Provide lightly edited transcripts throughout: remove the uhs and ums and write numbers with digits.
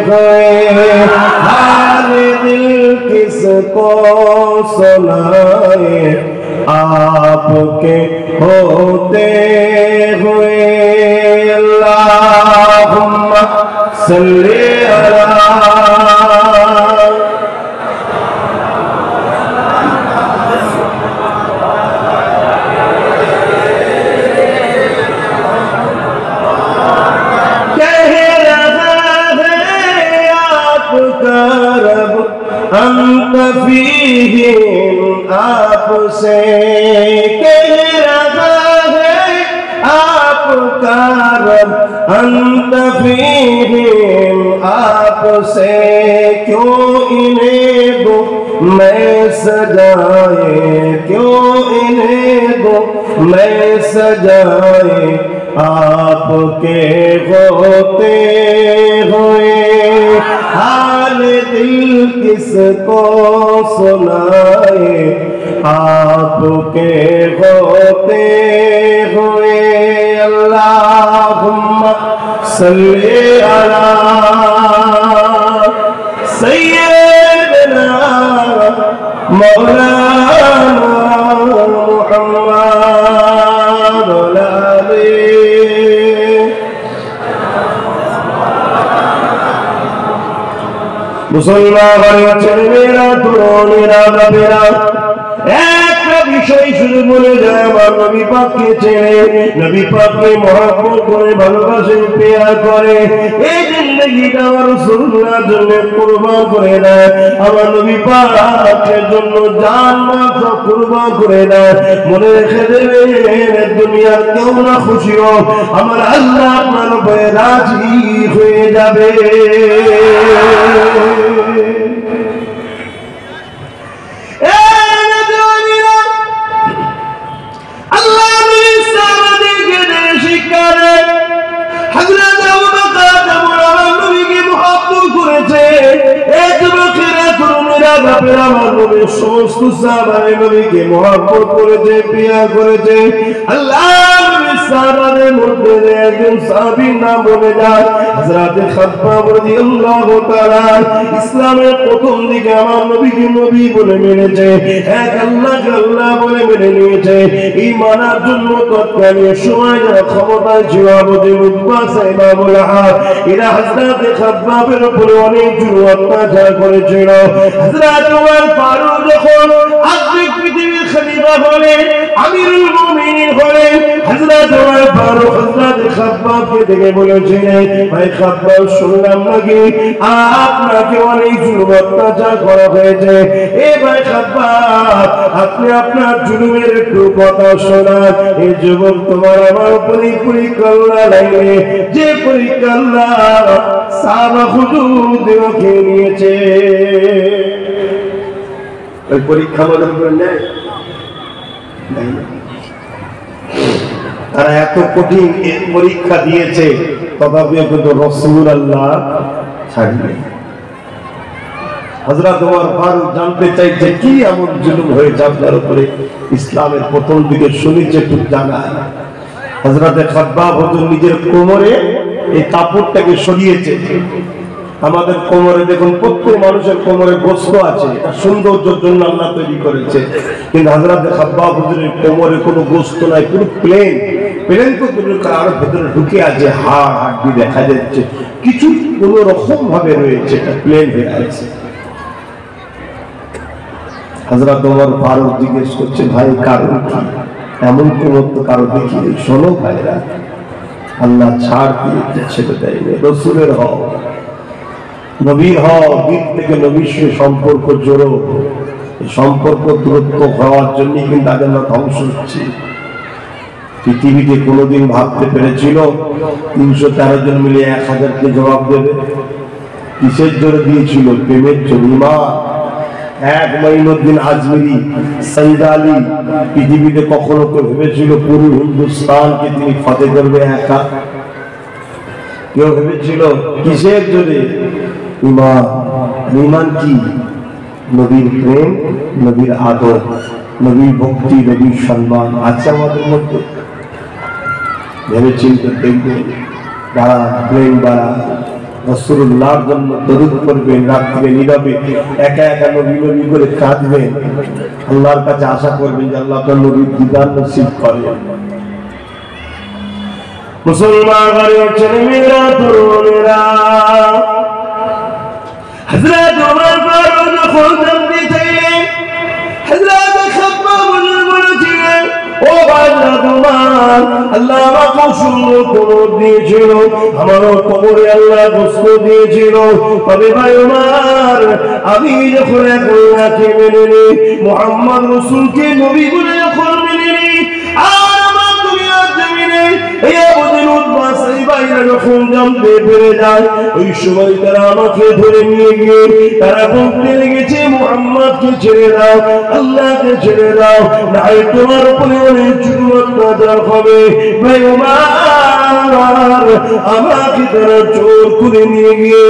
हुए हाल दिल किसको सुनाए आपके होते हुए। अल्लाहुम्मा सल्ली अला अंत फीहिम आपसे कह रहा है आपका रब अंत फीहिम आपसे क्यों इन्हें दो मैं सजाए क्यों इन्हें दो मैं सजाए आपके होते हुए हाल दिल किसको सुनाए आपके होते हुए। अल्लाहुम्मा सल्ली अला सय्यिदना मौलाना मुहम्मद मुसलमान ছেলেমেয়েরা তরুণীরা বাপেরা একটা বিষয় শুধু বলে যায় আমার নবী পাককে চেনে নবী পাককে মহব্বত করে ভালোবাসে পেয়ার করে এই জিন্দেগিটা আমার রাসূলুল্লাহর জন্য কুরবান করে দেয় আমার নবী পাকের জন্য জান মাল সব কুরবান করে দেয়। মনে রেখে দেবেন দুনিয়ার কেউ না খুশি হোক আমার আল্লাহ আপনার উপরে রাজি হয়ে যাবে। সমস্ত সাহাবায়ে নবীকে মহব্বত করেছে প্রিয় করেছে আল্লাহ নবী সাহাবাদের মধ্যে একজন সাহাবীর নাম বলে যায় হযরত খাব্বাব রাদিয়াল্লাহু তাআলা। ইসলামের প্রথম দিকে আমার নবীকে নবী বলে মেনেছে এক আল্লাহকে আল্লাহ বলে মেনে নিয়েছে। এই মানার জন্য তৎকালীন সময় যারা ক্ষমতায় ছিল আবু উতবা সাইবাবুল আহাদ এরা হযরত খাব্বাবের উপরে অনেক জুলুম অত্যাচার করেছিল। হযরত ওমর ফারুক যখন আজকে পৃথিবীর খলিফা হলেন আমিরুল মুমিনিন হলেন হযরত ওমর ফারুক হযরত খাব্বাবকে দেখে বলেছিলেন ভাই খাব্বাব শুনলাম নাকি আপনাকে অনেক জুলুম অত্যাচার করা হয়েছে এ ভাই খাব্বাব আপনি আপনার জুলুমের একটু কথা শোনান। এই যুবক তোমার আমার উপরে পরীক্ষা লাগবে যে পরীক্ষা আল্লাহ সাহাবা হুজুরদেরকে নিয়েছে ওই পরীক্ষা আমাদের উপরে নেয় তারা এত কঠিন পরীক্ষা দিয়েছে তথাপিও কিন্তু রাসূলুল্লাহ ছাড়বে। হযরত ওমর ফারুক জানতে চাইছে কি এমন জুলুম হয়েছে আপনার উপরে ইসলামের প্রথম দিকে শুনেছে একটু জানায়। হযরত খাব্বাব হুজুর নিজের কোমরে এই কাপড়টাকে সরিয়েছে। আমাদের কোমরে দেখুন প্রত্যেক মানুষের কোমরে গোস্ত আছে এটা সৌন্দর্যের জন্য আল্লাহ তৈরি করেছে কিন্তু হযরত খাব্বাব হুজুরের কোমরে কোনো গোস্ত নাই পুরো প্লেন প্লেন তো দূরের কথা আরো ভেতরে ঢুকে আছে হাড় হাড্ডি দেখা যাচ্ছে কিছু কোনো রকম ভাবে রয়েছে এটা প্লেন হয়ে আছে। হযরত ওমর ফারুক জিজ্ঞেস করছে ভাই কারণ কি এমন কোনো তো কারো দেখিনি শোনো ভাইরা আল্লাহ ছাড় দিয়ে ছেড়ে দেয়নি রাসূলের হও নবীর হও বীর থেকে নবীর সম্পর্ক জোড়ো সম্পর্ক দূরত্ব হওয়ার জন্য কিন্তু আগে আমরা ধ্বংস হচ্ছি। পৃথিবীতে কোনোদিন ভাবতে পেরেছিল 313 জন মিলে 1000কে জবাব দেবে কিসের জোরে দিয়েছিল প্রেমের জন্য। এক মঈনুদ্দিন আজমিরি সৈদালি পৃথিবীতে কখনো তো ভেবেছিল পুরো হিন্দুস্তানকে তিনি ফতেহ করবে একা কেউ ভেবেছিল কিসের জোরে ইমান ইমান কি নবীর প্রেম নবীর আদর নবীর ভক্তি নবীর সম্মান আছে আমাদের মধ্যে ভেবে চিন্তে দেখবেন বাড়া প্রেম বাড়া রাসূলুল্লাহর জন্য দরুদ পড়বেন, রাত্রে নীরবে একা একা নবী নবী করে কাঁদবেন, আল্লাহর কাছে আশা করবেন যে আল্লাহ আপনার নবীর দিদার নসিব করেন। মুসলমান ঘরের ছেলেমেয়েরা, তরুণেরা, হযরত ওমর ফারুক যখন জানতে চাইলেন, হযরত খাব্বাব বলেছিলেন, ও হযরত ওমর, আল্লাহ আমাকে সুন্দর কবর দিয়েছিল, আমারও কবরে আল্লাহ গোশত দিয়েছিল, তবে ভাই ওমর, আমি যখন আল্লাহকে মেনে নিই, মুহাম্মদ রাসূলকে নবী বলে যখন মেনে নিই, আর আমার দুনিয়ার জমিনে এই আবুল উতবা সাইবাইরা যখন জানতে পেরে যায়, ওই সময় তারা আমাকে ধরে নিয়ে গিয়ে তারা বলতে লেগেছে, মুহাম্মদকে ছেড়ে দাও, আল্লাহকে ছেড়ে দাও, না হয় তোমার উপরে অনেক জুলুম অত্যাচার হবে। ভাই ওমর, আমাকে তারা জোর করে নিয়ে গিয়ে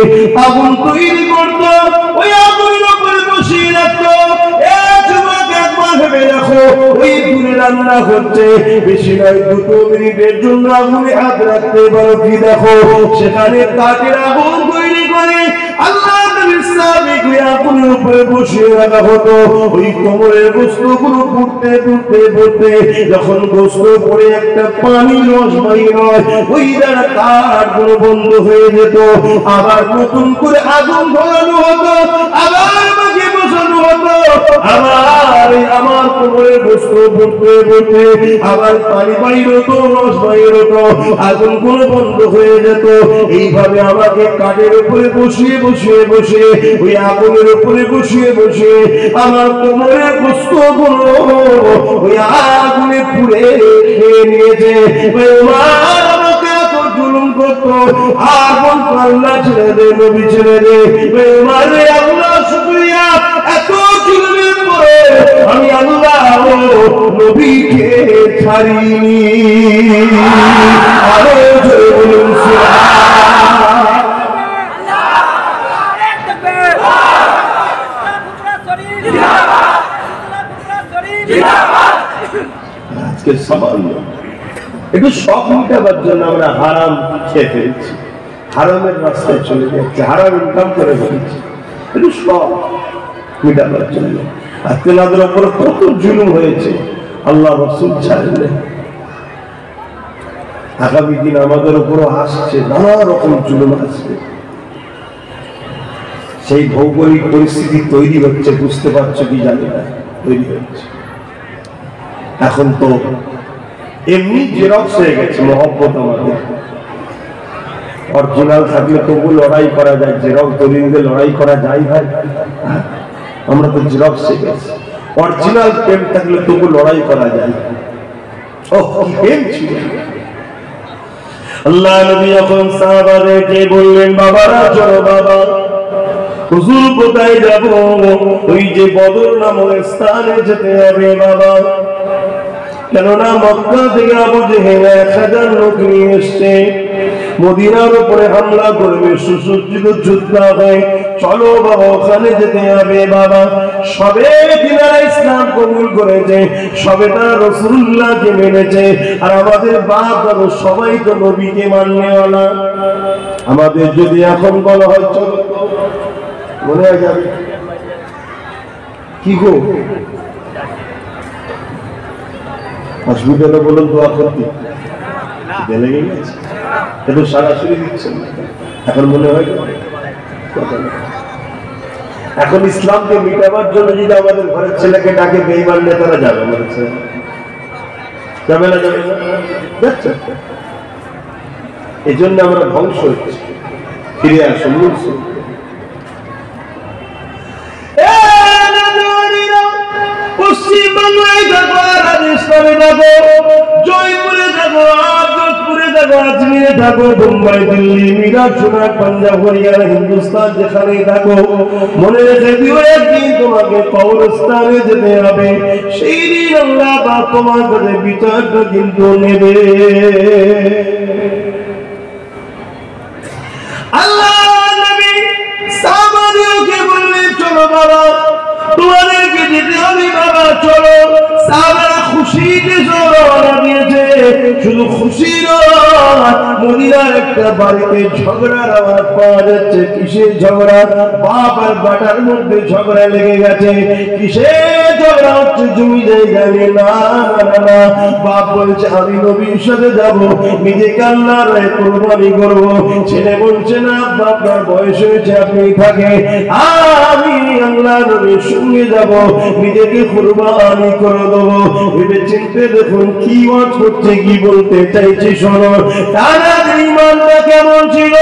আগুন তৈরি করতো, ওই আগুনের উপরে বসিয়ে রাখতো। ভেবে দেখো, ওই দূরে রান্না হচ্ছে, বেশি নয় 2 মিনিটের জন্য আগুনে হাত রাখতে পারো কি? দেখো সেখানে কাঠের আগুন তৈরি করে আল্লাহ নবী সাল্লাল্লাহু আগুনের উপরে বসিয়ে রাখা হতো। ওই কোমরের গোশতগুলো পুড়তে পুড়তে পুড়তে যখন গোশত পড়ে একটা পানি রস বাইর হয়, ওই দ্বারা কাঠগুলো বন্ধ হয়ে যেত, আবার নতুন করে আগুন ধরানো হতো, আবার আমাকে বসানো হতো, আবার আমার কোমরের গোশত পড়তে পড়তে আবার পানি বাইর হতো, রস বাইর হতো, আগুন গুলো বন্ধ হয়ে যেত। এইভাবে আমাকে কাঠের উপরে বসিয়ে বসিয়ে বসিয়ে, ওই আগুনের উপরে বসিয়ে বসিয়ে আমার কোমরের গোশত গুলো ওই আগুনে পুড়ে খেয়ে নিয়েছে। আমাকে এত জুলুম করতো, আর বলতো আল্লাহ ছেড়ে দে, নবী ছেড়ে দে। আল্লাহ শুকরিয়া, এত জুলুমের পরে আমি আল্লাহ নবীকে ছাড়িনি। আরো জোরে বলুন আজকে সামান্য একটু শখ মিটাবার জন্য আমরা হারাম খেয়ে ফেলছি, হারামের রাস্তায় চলে যাচ্ছে, হারাম ইনকাম করে ফেলছি, একটু শখ মিটাবার জন্য। আর তেনাদের উপরে কত জুলুম হয়েছে, আল্লাহ রাসূল ছাড়লেন। আগামী দিন আমাদের উপরও আসছে, নানা রকম জুলুম আসবে। সেই ভৌগোলিক পরিস্থিতি তৈরি হচ্ছে, বুঝতে পারছো কি জানি না, তৈরি হচ্ছে। এখন তো এমনি জেরক্স হয়ে গেছে মহব্বত আমাদের। অরিজিনাল থাকলে তবু লড়াই করা যায়, জেরক্স দলিলকে লড়াই করা যায় ভাই? আমরা তো জেরক্স হয়ে গেছি। অরিজিনাল প্রেম থাকলে তবু লড়াই করা যায়। ও কি প্রেম ছিল! আল্লাহ নবী যখন সাহাবাদেরকে বললেন, বাবারা চলো বাবা, হুজুর কোথায় যাব? ওই যে বদর নামক স্থানে যেতে হবে বাবা, কেননা মক্কা থেকে আবু জেহেল 1000 লোক নিয়ে এসছে, মদিনার উপরে হামলা করবে, সুসজ্জিত যোদ্ধা হয়ে। চলো বাবা, ওখানে যেতে হবে বাবা। সবে তিনারা ইসলাম কবুল করেছে, সবে তারা রাসূলুল্লাহকে মেনেছে, আর আমাদের বাপ দাদা সবাই তো নবীকে মাননেওয়ালা। আমাদের যদি এখন বলা হয় চলো, মনে হয় যাবে কি গো? হসপিটালে বলুন দোয়া করতে, লেগে গেছে, একটু সরাসরি দিচ্ছেন, এখন মনে হয় এখন ইসলামকে মিটাবার জন্য যদি আমাদের ঘরের ছেলেকে ডাকে বেঈমান নেতারা যাবে, আমাদের ছেলে যাবে না? যাবে না, যাচ্ছে। এই জন্য আমরা ধ্বংস হচ্ছি। ফিরে আসুন পশ্চিমবাংলায় থাকো, রাজস্থানে থাকো, জয়পুরে থাকো, যোধপুরে থাকো, আজমিরে থাকো, মুম্বাই, দিল্লি, মিরাট, সুরাট, পাঞ্জাব, হরিয়ানা, হিন্দুস্তান, যেখানেই থাকো, মনে রেখে দিও একদিন তোমাকে কবরস্থানে যেতে হবে। সেই দিন আল্লাহ পাক তোমার কাছে বিচারটা কিন্তু নেবে। আল্লাহ নবী সাহাবাদেরকে বললেন, চলো বাবা, তোমাদেরকে যেতে হবে বাবা, চলো। সাহাবারা খুশিতে রওনা দিয়েছে, শুধু খুশি নয়, মদিনার একটা বাড়িতে ঝগড়ার আওয়াজ পাওয়া যাচ্ছে। কিসের ঝগড়া? বাপ আর বেটার মধ্যে ঝগড়া লেগে গেছে। কিসের ঝগড়া হচ্ছে? জমি জায়গা নিয়ে। না না না, বাপ বলছে আমি নবীর সাথে যাব, নিজেকে আল্লাহর রাহে কুরবানি করব। ছেলে বলছে না আব্বা, আপনার বয়স হয়েছে, আপনি থাকে, আমি আল্লাহ নবীর সঙ্গে যাব, নিজেকে কুরবানি করে দেবো। ভেবে চিন্তে দেখুন কি ওয়াজ করছে, কি বলতে চাইছে শোনো। তারা ঈমানটা কেমন ছিল?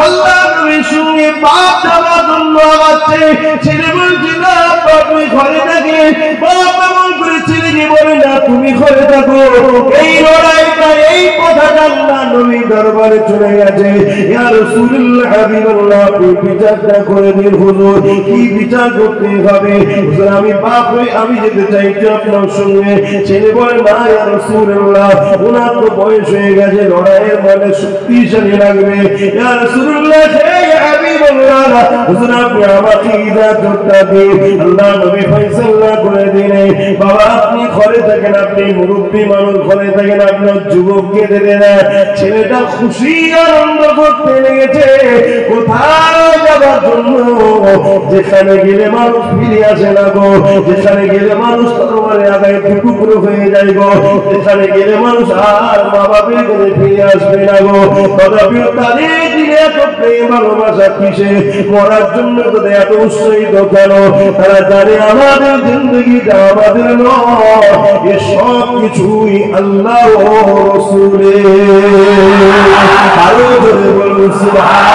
আল্লাহ নবীর সঙ্গে বাপ যাওয়ার জন্য আগাচ্ছে। ছেলে বলছে না আব্বা, আপনি ঘরে থাকে, বাপ এমন করে ছেলেকে বলে না তুমি ঘরে থাকো। এই লড়াইটা, এই কথাটা আল্লাহ নবীর দরবারে চলে গেছে। ইয়া রাসূলুল্লাহ, হাবিবাল্লাহ, আপনি বিচারটা করে দিন হুজুর। কি বিচার করতে হবে? হুজুর আমি বাপ হই, আমি যেতে চাইছি আপনার সঙ্গে। ছেলে বলে না ইয়া রাসূলুল্লাহ, ওনার তো বয়স হয়ে গেছে, লড়াইয়ের মানে শক্তিশালী লাগবে। ইয়া রাসূলুল্লাহ, হে হাবিবাল্লাহ, হুজুর আপনি আমাকে ইজাজতটা দিন। আল্লাহ নবী ফয়সালা করে দিলেন, বাবা আপনি ঘরে থাকেন, আপনি মুরব্বী মানুষ, ঘরে থাকেন, আপনার যুবককে দেবে না। ছেলেটা খুশি আনন্দ করতে লেগেছে। কোথায় যাবার জন্য? যেখানে গেলে মানুষ ফিরে আসে না গো, যেখানে গেলে মানুষ তরবারে আগায় টুকরো হয়ে যায় গো, যেখানে গেলে মানুষ আর মা বাপের কাছে ফিরে আসবে না গো। তথাপি তাদের দিনে এত প্রেম ভালোবাসা কিসে? মরার জন্য তাদের এত উৎসাহিত কেন? তারা জানে আমাদের জিন্দগিটা আমাদের নয়, এ সব কিছুই আল্লাহ ও রাসূলের। আরো জোরে বলুন সুবহান।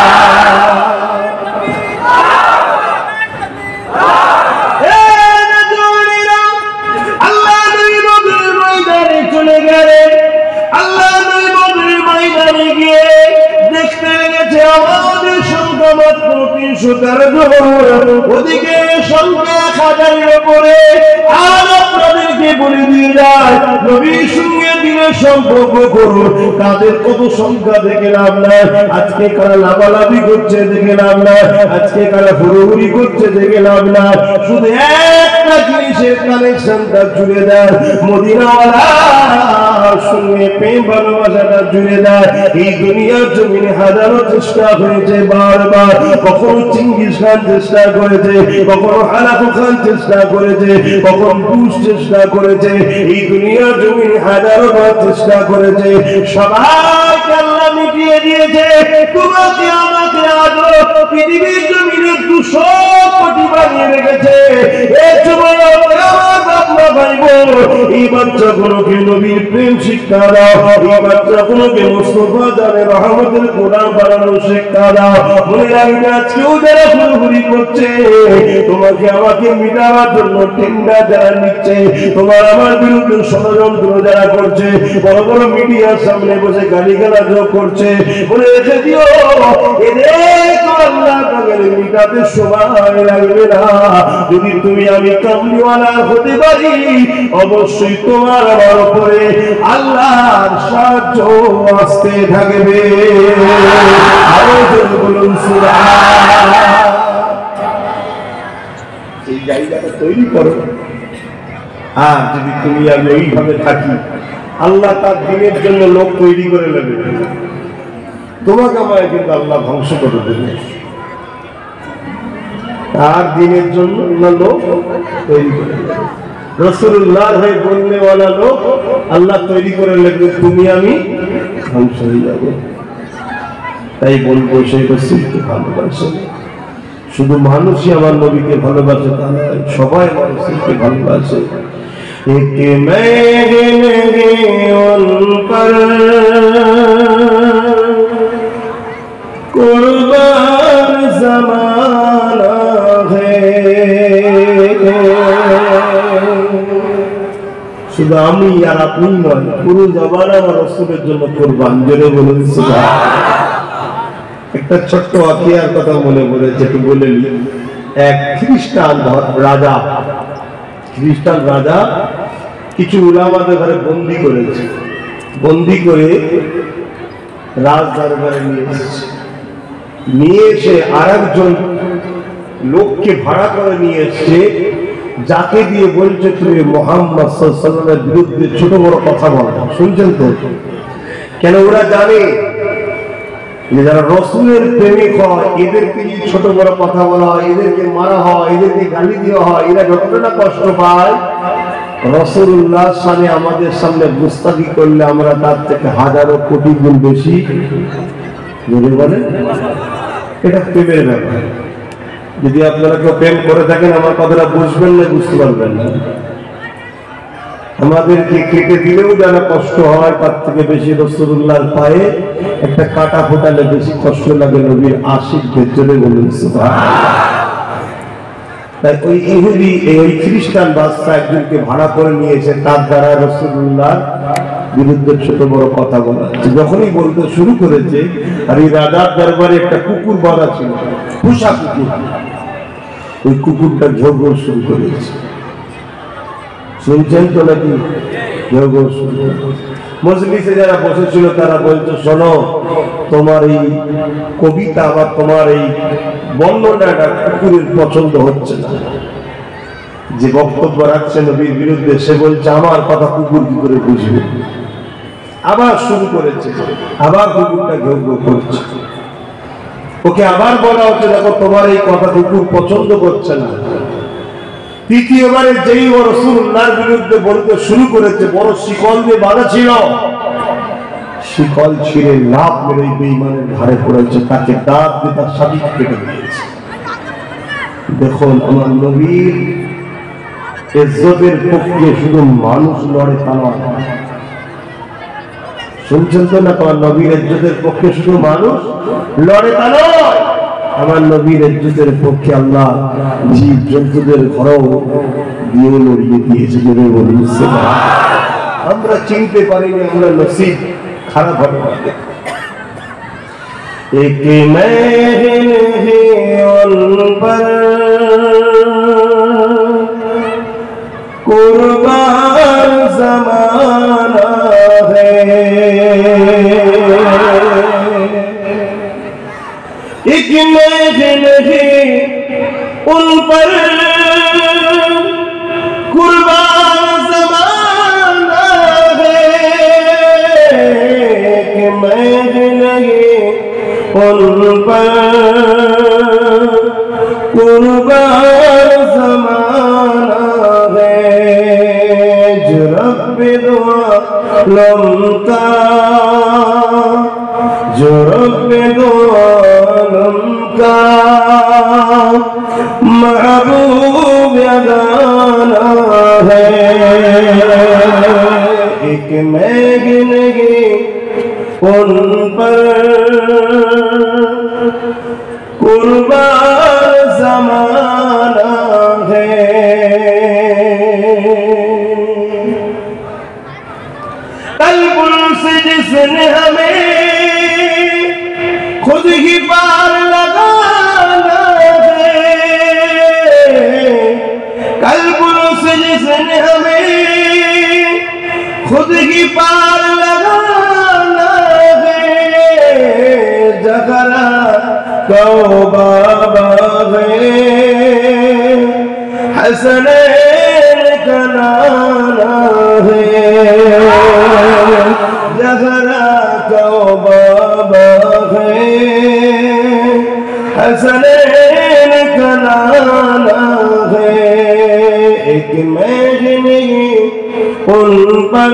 আল্লাহ নবী বদরের ময়দানে চলে গেলেন। আল্লাহ নবী বদরের ময়দানে গিয়ে দেখতে গেছে আমাদের সংখ্যা মাত্র 313 জন, ওদিকে সংখ্যা 1000-এর উপরে। আর আপনাদেরকে বলে দিয়ে যায়, নবীর সঙ্গে দিনের সম্পর্ক করুন। কাদের কত সংখ্যা দেখে লাভ নাই, আজকে কারা লাভালাভি করছে দেখে লাভ নাই, আজকে কারা হুড়োহুড়ি করছে দেখে লাভ নাই। শুধু একটা জিনিসের কানেকশনটা জুড়ে দেয়, মদিনাওয়ালার সঙ্গে প্রেম ভালোবাসাটা জুড়ে দেয়। এই দুনিয়ার জমিনে হাজারো চেষ্টা হয়েছে বারবার, কখনো চিঙ্গিস খান চেষ্টা করেছে, কখনো হালাকু খান চেষ্টা করেছে, কখনো বুশ চেষ্টা করেছে, এই দুনিয়ার জমিনে হাজারো বার চেষ্টা করেছে। সবাইকে আল্লাহ মিটিয়ে দিয়েছে। তোমাকে আমাকে আজও পৃথিবীর জমিনে 200 কোটি বানিয়ে রেখেছে। এই সময় আমার বাবা ভাইব, এই বাচ্চাগুলোকে নবীর প্রেম শিক্ষা দাও, এই বাচ্চাগুলোকে মুস্তাফা জানে রহমতের কোরআন বানানোর শিক্ষা দাও। মনে রাখবে আজকেও যারা হুড়োহুড়ি করছে, তোমাকে আমাকে মিটাবার জন্য টেন্ডার যারা নিচ্ছে, তোমার আমার বিরুদ্ধে ষড়যন্ত্র যারা করছে, বড় বড় মিডিয়ার সামনে বসে গালিগালাজ করছে, বলে রেখে দিও এদের তো আল্লাহ তাআলার মিটাতে সময় লাগবে না। যদি তুমি আমি কামলিওয়ালা হতে পারি, অবশ্যই তোমার আমার উপরে আল্লাহর সাহায্য আসতে থাকবে। আরো জোরে বলুন সুবহান। এই জায়গাটা তৈরি করো। আর যদি তুমি আমি ওইভাবে থাকি, আল্লাহ তার দিনের জন্য লোক তৈরি করে নেবে, তোমাকে আমায় কিন্তু আল্লাহ ধ্বংস করে দেবে। তার দিনের জন্য লোক তৈরি করে নেবে, রাসূলুল্লাহর হয়ে বলনেওয়ালা লোক আল্লাহ তৈরি করে নেবে, তুমি আমি ধ্বংস হয়ে যাবো। তাই বলবো সেই রাসূলকে ভালোবাসে। শুধু মানুষই আমার নবীকে ভালোবাসে তা নয়, সবাই মানুষকে ভালোবাসে। एक महंगे उन पर कुर्बान ज़माना है। শুধু আমি আর আপনি নয়, পুরো জমানা আমার রাসূলের জন্য কুরবান। জোরে বলুন সুবহান। একটা ছোট্ট ওয়াকিয়ার কথা মনে পড়েছে, একটু বলে নি। এক খ্রিস্টান রাজা কিছু উলামাদের ঘরে বন্দি করেছে, বন্দি করে রাজ দরবারে নিয়ে এসে আরেকজন লোককে ভাড়া করে নিয়ে এসছে, যাকে দিয়ে বলছে তুমি মুহাম্মদ সাল্লাল্লাহু আলাইহি ওয়াসাল্লামের বিরুদ্ধে ছোট বড় কথা বলো। শুনছেন তো? কেন ওরা জানে যে যারা রসুলের প্রেমিক হয় এদেরকে ছোট বড় কথা বলা হয়, এদেরকে মারা হয়, এদেরকে গালি দেওয়া হয়, এরা যতটা কষ্ট পায় রাসূলুল্লাহ সামনে আমাদের সামনে গুস্তাখি করলে আমরা তার থেকে হাজারো কোটি গুণ বেশি যদি বলেন। এটা প্রেমের ব্যাপার। যদি আপনারা কেউ প্রেম করে থাকেন আমার কথাটা বুঝবেন না, বুঝতে পারবেন না। আমাদেরকে কেটে দিলেও যারা কষ্ট হয় তার থেকে বেশি রাসূলুল্লাহর পায়ে একটা কাটা ফোটালে বেশি কষ্ট লাগে নবীর আশিকদের জন্য বলুন সুবহানাল্লাহ। তাই ওই ইহুদি ওই খ্রিস্টান বাদশা একজনকে ভাড়া করে নিয়েছে, তার দ্বারা রাসূলুল্লাহর বিরুদ্ধে ছোট বড় কথা বলা। যখনই বলতে শুরু করেছে, আর এই রাজার দরবারে একটা কুকুর বাঁধা ছিল, পোষা কুকুর, ওই কুকুরটা ঝগড় শুরু করেছে। শুনছেন তো নাকি? ঝগড় শুরু করেছে। মজলিসে যারা বসেছিল তারা বলতো, শোনো, তোমার এই কবিতা বা তোমার এই বর্ণনাটা কুকুরের পছন্দ হচ্ছে না। যে বক্তব্য রাখছে নবীর বিরুদ্ধে সে বলছে আমার কথা কুকুর কি করে বুঝবে। আবার শুরু করেছে, আবার কুকুরটা ঘেউ ঘেউ করছে। ওকে আবার বলা হচ্ছে, দেখো তোমার এই কথা কুকুর পছন্দ করছে না। তৃতীয়বারে যেই ও রাসূলুল্লাহর বিরুদ্ধে বলতে শুরু করেছে, বড় শিকল দিয়ে বাঁধা ছিল, শিকল ছিঁড়ে লাফ মেরে বেঈমানের ঘাড়ে পড়েছে, তাকে দাঁত দিয়ে তার শাড়ি কেটে দিয়েছে। দেখুন, আমার নবীর ইজ্জতের পক্ষে শুধু মানুষ লড়ে তা নয়। শুনছেন তো না? তোমার নবীর ইজ্জতের পক্ষে শুধু মানুষ লড়ে তা নয়, আমার নবীর ইজ্জতের পক্ষে আল্লাহ জীব জন্তুদের ঘরও দিয়ে লড়িয়ে দিয়েছে। জোরে বলুন সুবহানাল্লাহ। আমরা চিনতে পারিনি, আমরা নসিব খারাপ হবে। এক महल है उन पर कुर्बान ज़माना है, एक महल है उन पर कुर्बान ज़माना है, एक महल है उन पर कुर्बान ज़माना है, जो रब्बे दो आलम का, जो रब्बे दो आलम का महबूब अदाना है, एक महल है उन पर कुर्बान ज़माना है। कल्बुल से जिसने हमें खुद ही पार लगाना है, कल्बुल से जिसने हमें खुद ही पार लगाना है, जगरा कौबा है हसनैन का नाना है, जगरा कौबा है हसनैन का नाना है, एक महल उन पर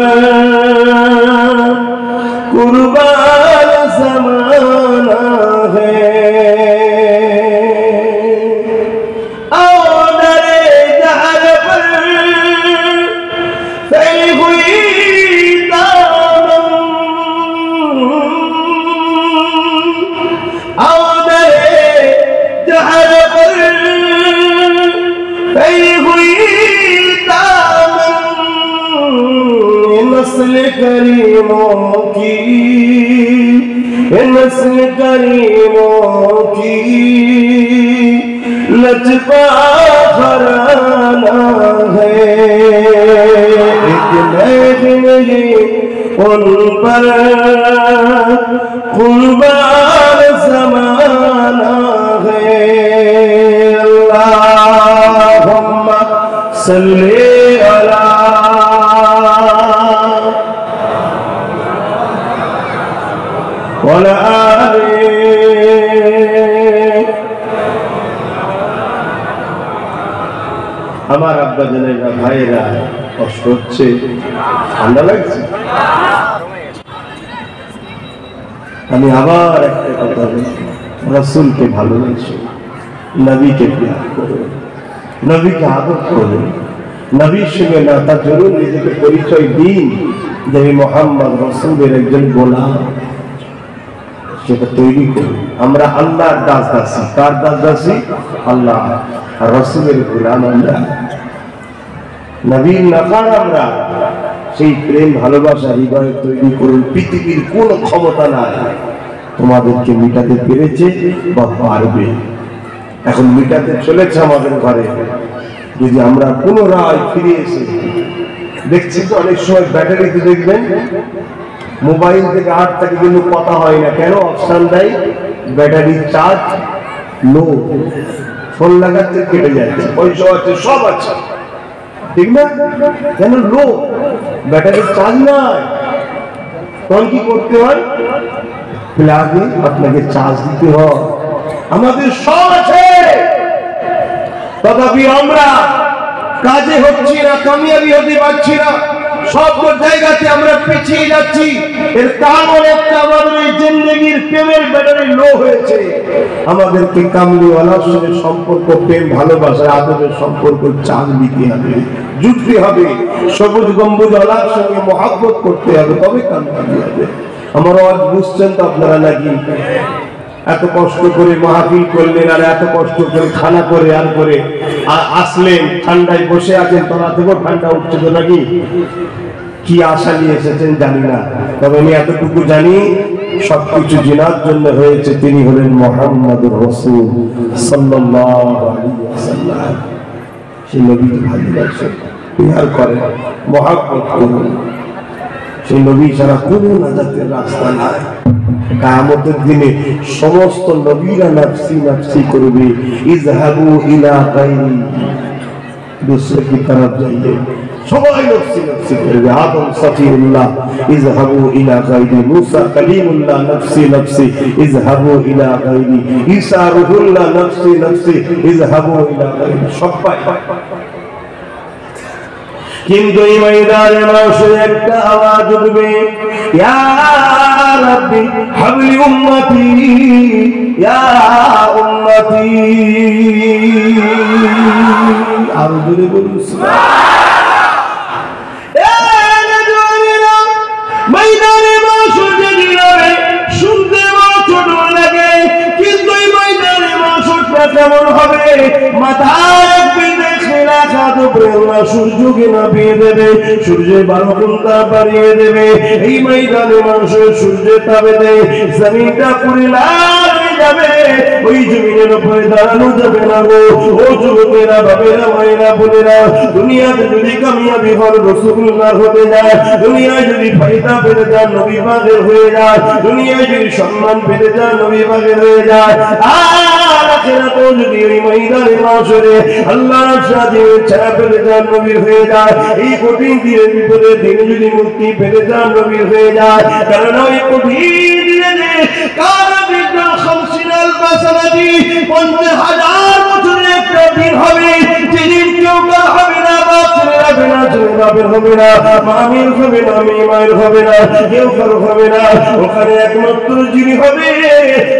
कुर्बान ज़माना है। और दरे जहर पर फैली हुई दामन, और दरे जहर पर फैली हुई दामन, नस्ल करीमों की, नस्ल करीमों की लजपा घराना है, एक महल है उन पर कुर्बान ज़माना है। अल्लाहुम्मा सल्ली अला আমার আব্বা জানেরা ভাইয়েরা কষ্ট হচ্ছে, ঠান্ডা লাগছে। আমি আবার একটা কথা বলি, রাসূলকে ভালোবাসো, নবীকে প্যার করো, নবীকে আদর করো, নবীর সঙ্গে নাতা জরুর নিজেকে পরিচয় দিন যে আমি মুহাম্মদ রাসূলের একজন গোলাম, সেটা তৈরি করি। আমরা আল্লাহর দাস দাসী, কার দাস দাসী? আল্লাহ আর রাসূলের গোলাম আমরা, নবীর নাকার আমরা। সেই প্রেম ভালোবাসা হৃদয়ে তৈরি করুন। পৃথিবীর কোন ক্ষমতা নাই তোমাদেরকে মিটাতে পেরেছে বা পারবে। এখন মিটাতে চলেছে আমাদের ঘরে। যদি আমরা পুনরায় ফিরে এসে দেখছি তো অনেক সময় ব্যাটারিতে দেখবেন মোবাইল থেকে 8 থেকে কিন্তু কথা হয় না, কেন? অপশন দেয় ব্যাটারি চার্জ লো, ফোন লাগাচ্ছে কেটে যাচ্ছে, পয়সা আছে সব আছে, ঠিক না? কেন লো? ব্যাটারি চার্জ নাই। তখন কি করতে হয়? প্লাগে আপনাকে চার্জ দিতে হয়। আমাদের সব আছে, তথাপি আমরা কাজে হচ্ছি না, কামিয়াবি হতে পারছি না, সব জায়গাতে আমরা পিছিয়ে যাচ্ছি। এর কারণ একটা, আমাদের এই জিন্দেগির প্রেমের ব্যাটারি লো হয়েছে। আমাদেরকে কামলিওয়ালার সঙ্গে সম্পর্ক, প্রেম ভালোবাসা আদরের সম্পর্ক চার্জ দিতে হবে, জুটতে হবে। সবুজ গম্বুজওয়ালার সঙ্গে মহব্বত করতে হবে, তবে কাময়াবি হবে। আমার আজ বুঝছেন তো আপনারা নাকি? এত কষ্ট করে মাহফিল করলেন, আর এত কষ্ট করে খানা করে আর করে আসলেন, ঠান্ডায় বসে আছেন, তোরা থেকেও ঠান্ডা উঠছে তো নাকি? কি আশা নিয়ে এসেছেন জানি না, তবে আমি এতটুকু জানি সবকিছু জিনার জন্য হয়েছে। তিনি হলেন মুহাম্মদুর রাসূল সাল্লাল্লাহু আলাইহি ওয়াসাল্লাম। সেই নবীকে ভালোবাসেন, প্যার করেন, মহব্বত করুন। সেই নবী ছাড়া কোনো নাজাতের রাস্তা নাই। কিয়ামতের দিনে সমস্ত নবীরা নফসি নফসি করবে, ইযহাবু ইলা গায়রি, दूसरे की तरफ जाइए, সবাই নফসি নফসি করবে। আদম সফিউল্লাহ, ইযহাবু ইলা গায়রি, মুসা কালিমুল্লাহ, নফসি নফসি, ইযহাবু ইলা গায়রি, ঈসা রূহুল্লাহ, নফসি নফসি, ইযহাবু ইলা গায়রি, সবাই। কিন্তু এই ময়দানে মানুষের একটা আওয়াজ উঠবে, ইয়া রাব্বি হাবলি উম্মতি, ইয়া উম্মতি। আর জোরে বলুন সুবহানাল্লাহ। ময়দানে মানুষের যদি নামে শুনতে ছোট লাগে, কিন্তু এই ময়দানে মানুষটা কেমন হবে? মাথায় সূর্যকে নামিয়ে দেবে, সূর্যের 12 ঘন্টা বাড়িয়ে দেবে। এই ময়দানে মানুষের সূর্যের তাপেতে জমিনটা পুড়ে লাল হয়ে যাবে, ওই জমিনের উপরে দাঁড়ানো যাবে না গো। ও যুবকেরা, বাবেরা, মায়েরা, বোনেরা, দুনিয়াতে যদি কামিয়াবি হন রাসূলুল্লাহ হতে যায়, দুনিয়ায় যদি ফায়দা পেতে যান নবী পাকের হয়ে যায়, দুনিয়ায় যদি সম্মান পেতে যান নবী পাকের হয়ে যায়, আর আখিরাতেও যদি ওই ময়দানে মাশরে আল্লাহর সাথে ছায়া পেতে যান নবীর হয়ে যায়, এই কঠিন দিনের বিপদে দিনে যদি মুক্তি পেতে যান নবীর হয়ে যায়। কারণ ওই কঠিন দিনে কারা বিদ্যা 50,000 সালাতি 50,000 বছরের একটা দিন হবে, যেদিন কেউ কার হবে না, বাপ ছেলে হবে না, ছেলে বাপের হবে না, মামির হবে না, মেয়ের হবে না, কেউ কার হবে না। ওখানে একমাত্র যিনি হবে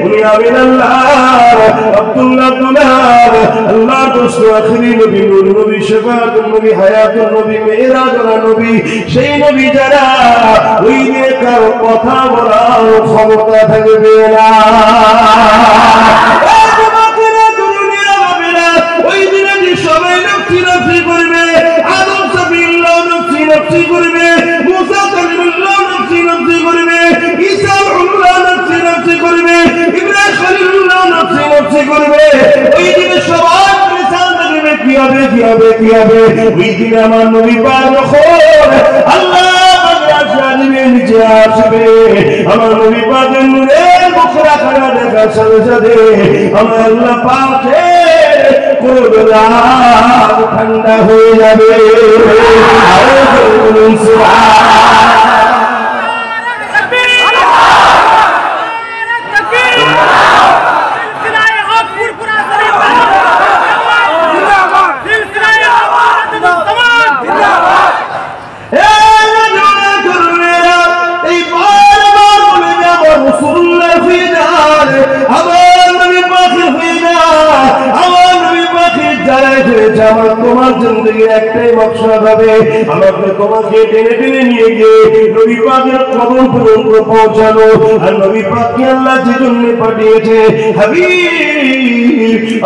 উনি আমিন আল্লাহ, আব্দুল্লাহ দুলাল, আল্লাহ দোস্ত আখিরি নবী, নূর নবী, শাফাআতুন নবী, হায়াতুন নবী, মেরাজুল নবী। সেই নবী যারা ওই দিনে কারো কথা বলার ক্ষমতা থাকবে না। ওই দিনে যে সবাই নফসি নফসি করবে, আদম সফিউল্লাহ নফসি নফসি করবে, মুসা কালিমুল্লাহ নফসি নফসি করবে, ঈসা রূহুল্লাহ নফসি নফসি করবে, ইব্রাহিম খলিলুল্লাহ নফসি নফসি করবে। ওই দিনে সবাই পরিচাল থাকবে, কি হবে, কি হবে, কি হবে? ওই দিনে আমার নবী পাক যখন আল্লাহ নিচে আসবে, আমার নবী পাকের নূরের মুখরা খানা দেখার সাথে সাথে আমার আল্লাহ পাকের কোরআন ঠান্ডা হয়ে যাবে। পেরেছে আমার তোমার জিন্দেগির একটাই মকসদ হবে, আমাকে তোমাকে টেনে টেনে নিয়ে গিয়ে নবী পাকের কবর পর্যন্ত পৌঁছানো। আর নবী পাককে আল্লাহ যে জন্য পাঠিয়েছে, হাবিব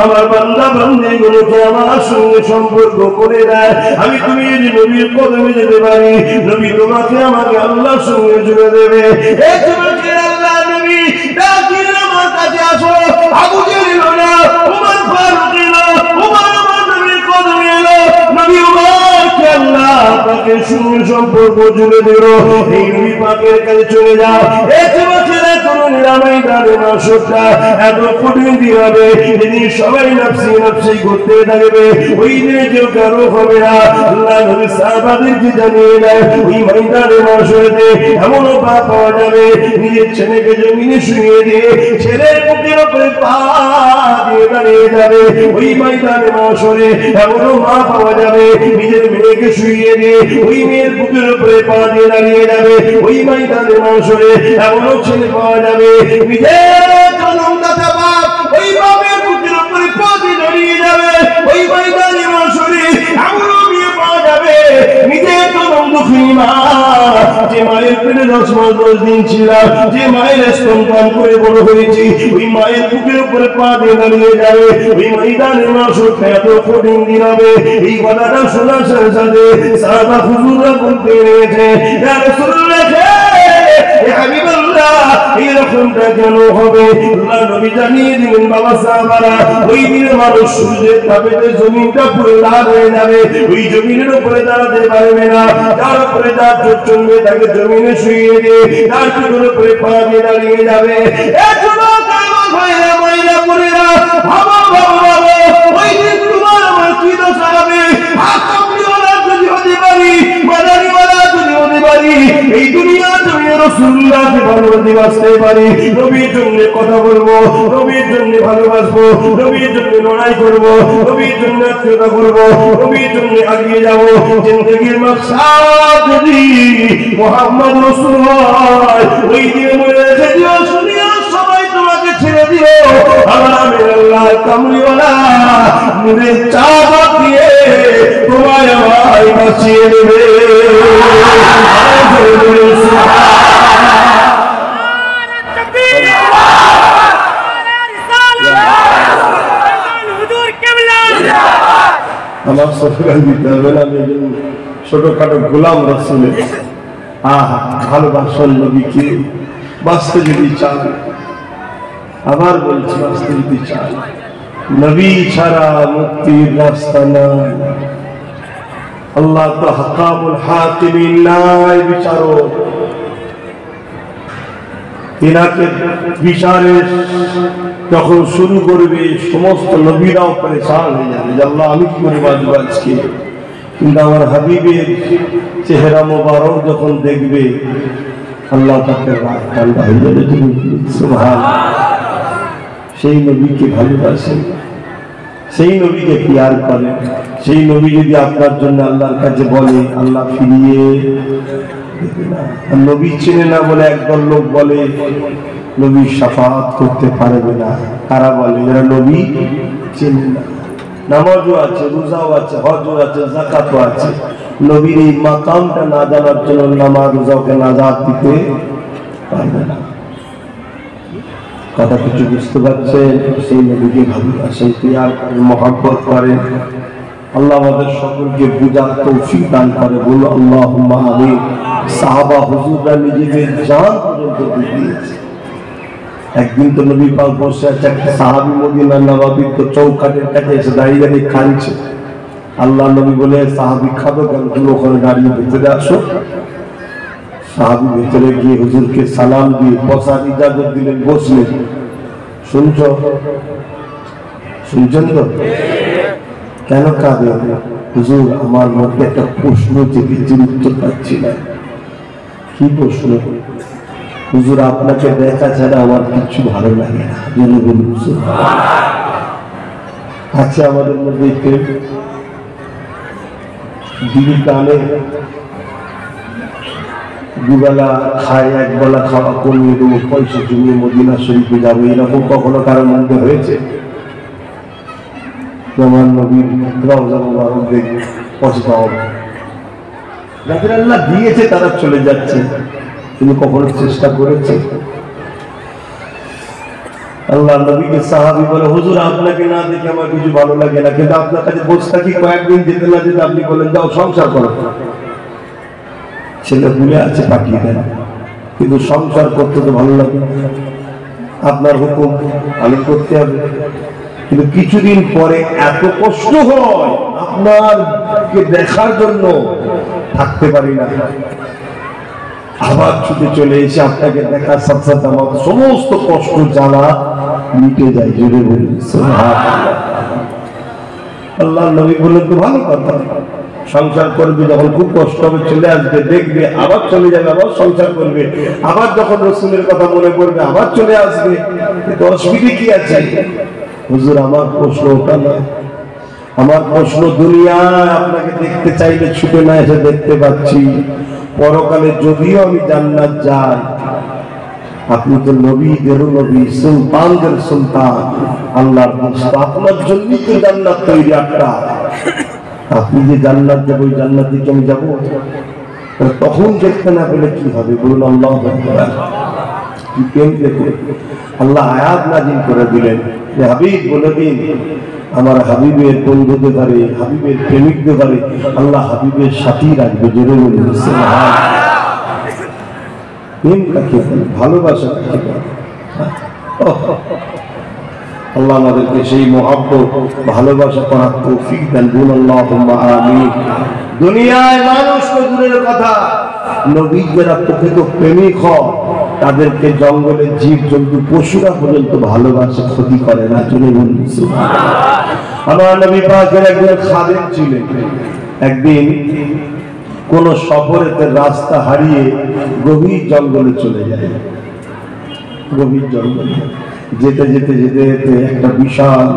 আমার বান্দা বান্দীগুলোকে আমার সঙ্গে সম্পর্ক করে দেয়। আমি তুমি যদি নবীর কদমে যেতে পারি, নবী তোমাকে আমাকে আল্লাহর সঙ্গে জুড়ে দেবে। এই তোমাকে আল্লাহ নবী ডাকিয়ে আমার কাছে আসো। আবু জেহেল না, উমর ফারুক না, উমর আমার নবীর কদমে এলো। নবী উমরকে আল্লাহ পাকের সঙ্গে সম্পর্ক জুড়ে দিল। এই নবী পাকের কাছে চলে যাও। এই তোমাকে কোনো নিরাময় দাঁড়ে না, সত্যা এত কঠিন দিন হবে, যেদিন সবাই নাফসি নাফসি করতে থাকবে, ওই দিনে কেউ কারো হবে না। আল্লাহ নবী সাহাবাদেরকে জানিয়ে দেয়, ওই ময়দানে মাশরে এমনও পা পাওয়া যাবে, নিজের ছেলেকে জমিনে শুইয়ে দিয়ে ছেলের বুকের উপরে পা দিয়ে দাঁড়িয়ে যাবে। ওই ময়দানে মাশরে এমনও মা পাওয়া যাবে, নিজের মেয়েকে শুইয়ে দিয়ে ওই মেয়ের বুকের উপরে পা দিয়ে দাঁড়িয়ে যাবে। ওই ময়দানে মাশরে এমনও ছেলে পাওয়া যাবে, নিজের জন্মদাতা বাপ ওই বাপের বুকের উপরে পা দিয়ে দাঁড়িয়ে যাবে। ওই ময়দানে মাশরে এমনও মেয়ে পাওয়া যাবে, নিজের জন্মদুঃখী মা, যে মায়ের পেটে 10 মাস 10 দিন ছিলাম, যে মায়ের স্তনপান করে বড় হয়েছি, ওই মায়ের বুকের উপরে পা দিয়ে দাঁড়িয়ে যাবে। ওই ময়দানে মাশর এত কঠিন দিন হবে। এই কথাটা শোনার সাথে সাথে সাহাবা হুজুররা বলতে লেগেছে, ইয়া রাসূলুল্লাহ, এরকমটা কেন হবে? আল্লাহ নবী জানিয়ে দিলেন, বাবা সাহাবারা, ওই দিনে মানুষ সূর্যের তাপেতে জমিনটা পুরো লাল হয়ে যাবে, ওই জমিনের উপরে দাঁড়াতে পারবে না। তার উপরে যার চোখ চলবে তাকে জমিনে শুইয়ে দিয়ে তার চোখের উপরে পা দিয়ে দাঁড়িয়ে যাবে। ওই দিন তোমার আমার কি দশা হবে? যদি হতে পারি, মাদারিওয়ালা যদি হতে পারি, এই দুনিয়া জমিনে রাসূলুল্লাহকে ভালোবাসতে বাঁচতে পারি, নবীর জন্য কথা বলবো, নবীর জন্য ভালোবাসবো, নবীর জন্য লড়াই করবো, নবীর জন্য আত্মীয়তা করবো, নবীর জন্য আগিয়ে যাবো। জিন্দেগির মাকসাদ যদি মুহাম্মদ রাসূল হয়, ওই দিন মনে রেখে দিও, শুনিও সবাই তোমাকে ছেড়ে দিও, আমার আল্লাহ কামলিওয়ালা নূরের চাদর দিয়ে তোমায় আমায় বাঁচিয়ে নেবে। আমার সফিকাল দিতে হবে না, আমি ছোটখাটো গোলাম রাসূলের ভালোবাসার নবীকে বাঁচতে যদি চান, আবার বলছি বাঁচতে যদি চান, নবী ছাড়া মুক্তির রাস্তা নাই। আল্লাহ তো হাকামুল হাকিমিন নাই, বিচারক। তিনাকে বিচারে যখন শুরু করবে, সমস্ত নবীরাও পরেশান হয়ে যাবে যে আল্লাহ আমি কি করে বাঁচবো আজকে। কিন্তু আমার হাবিবের চেহারা মোবারক যখন দেখবে, আল্লাহ তাকে রাগ ঠান্ডা হয়ে যাবে। সুবহানাল্লাহ। সেই নবীকে ভালোবাসেন, সেই নবীকে প্যার করেন, সেই নবী যদি আপনার জন্য আল্লাহর কাছে বলে, আল্লাহ ফিরিয়ে দেবে না। নবী চেনে না বলে একদল লোক বলে নবী শাফাআত করতে পারবে না। কারা বলে? যারা নবী চেনে না। নামাজও আছে, রোজাও আছে, হজও আছে, যাকাতও আছে, নবীর এই মাকামটা না জানার জন্য নামাজ রোজাকে নাজাত দিতে পারবে না। কথা কিছু বুঝতে পারছেন? সেই নবীকে ভালোবাসেন, প্যার করেন, মহব্বত করেন। আল্লাহ আমাদের সকলকে বুঝার তৌফিক দান করে, বলো আল্লাহুম্মা আমিন। সাহাবা হুজুররা নিজেদের জান পর্যন্ত দিয়েছে। একদিন তো নবী পাক বসে আছে, একটা সাহাবী মদিনার নবাবীর তো চৌকাঠের কাছে এসে দাঁড়িয়ে দাঁড়িয়ে খাচ্ছে। আল্লাহ নবী বলে, সাহাবী খাবে কেন? তুমি ওখানে দাঁড়িয়ে ভেতরে আসো। সাহাবী ভেতরে গিয়ে হুজুরকে সালাম দিয়ে বসার ইজাজত দিলেন, বসলেন। শুনছেন তো? কেন কাঁদে? হুজুর আমার মধ্যে একটা প্রশ্ন জেগেছে, উত্তর পাচ্ছি না। কি প্রশ্ন? হুজুর আপনাকে দেখা ছাড়া আমার কিছু ভালো লাগে না। জন্য বলুন, আছে আমাদের মধ্যে দিদি কানে দুবেলা খায়, একবেলা খাওয়া কমিয়ে দেবো, পয়সা জমিয়ে মদিনা শরীফে যাবো, এরকম কখনো কারোর মধ্যে হয়েছে? আমার নবীর রওজা মুবারক দেখে পৌঁছতে হবে। যাদের আল্লাহ দিয়েছে তারা চলে যাচ্ছে, কিন্তু কখনো চেষ্টা করেছে? আল্লাহ নবীকে সাহাবী বলে, হুজুর আপনাকে না দেখে আমার কিছু ভালো লাগে না, কিন্তু আপনার কাছে বসে থাকি কয়েকদিন যেতে না যেতে আপনি বলেন যাও সংসার করো। ছেলে ভুলে আছে পাঠিয়ে দেন, কিন্তু সংসার করতে তো ভালো লাগে, আপনার হুকুম আমি করতে হবে। কিন্তু কিছুদিন পরে এত কষ্ট হয় আপনারকে দেখার জন্য থাকতে পারি না, আবার ছুটে চলে এসে আপনাকে দেখার সাথে সাথে আমার সমস্ত কষ্ট জ্বালা মিটে যায়। জোরে বলি সুবহানাল্লাহ। আল্লাহ নবী বললেন তো ভালো কথা, সংসার করবে, যখন খুব কষ্ট হবে চলে আসবে, দেখবে আবার চলে যাবে, আবার সংসার করবে, আবার যখন রাসূলের কথা মনে পড়বে আবার চলে আসবে, তো অসুবিধা কি আছে? হুজুর আমার প্রশ্ন ওটা নয়, আমার প্রশ্ন দুনিয়ায় আপনাকে দেখতে চাইলে ছুটে না এসে দেখতে পাচ্ছি, পরকালে যদিও আমি জান্নাত যাই, আপনি তো নবীদের নবী, সুলতানদের সুলতান, আল্লাহর দোস্ত, আপনার জন্যই তো জান্নাত তৈরি একটা। আপনি যে জান্নাত যাবো, ওই জান্নাত দিকে আমি যাবো, তখন দেখতে না পেলে কি হবে বলুন? আল্লাহু আকবার। কি প্রেম দেখুন, আল্লাহ আয়াত নাযিল করে দিলেন যে হাবিব বলে দিন আমার হাবিবের বন্ধুদের পারে, হাবিবের প্রেমিকদের পারে আল্লাহ হাবিবের সাথী রাখবে। জোরে বলুন সুবহানাল্লাহ। প্রেম কাকে বলে, ভালোবাসা কাকে বলে? আল্লাহ আমাদেরকে সেই মহব্বত ভালোবাসা করার তৌফিক দেন, বলুন আল্লাহুম্মা আমিন। দুনিয়ায় মানুষ তো দূরের কথা, নবী যারা প্রকৃত প্রেমিক হয় তাদেরকে জঙ্গলের জীব জন্তু পশুরা পর্যন্ত ভালোবাসে, ক্ষতি করে না। চলে বলুন সুবহানাল্লাহ। আমার নবী পাকের একজন খাদেম ছিলেন, একদিন কোন সফরেতে রাস্তা হারিয়ে গভীর জঙ্গলে চলে যায়। গভীর জঙ্গলে যেতে যেতে যেতে যেতে একটা বিশাল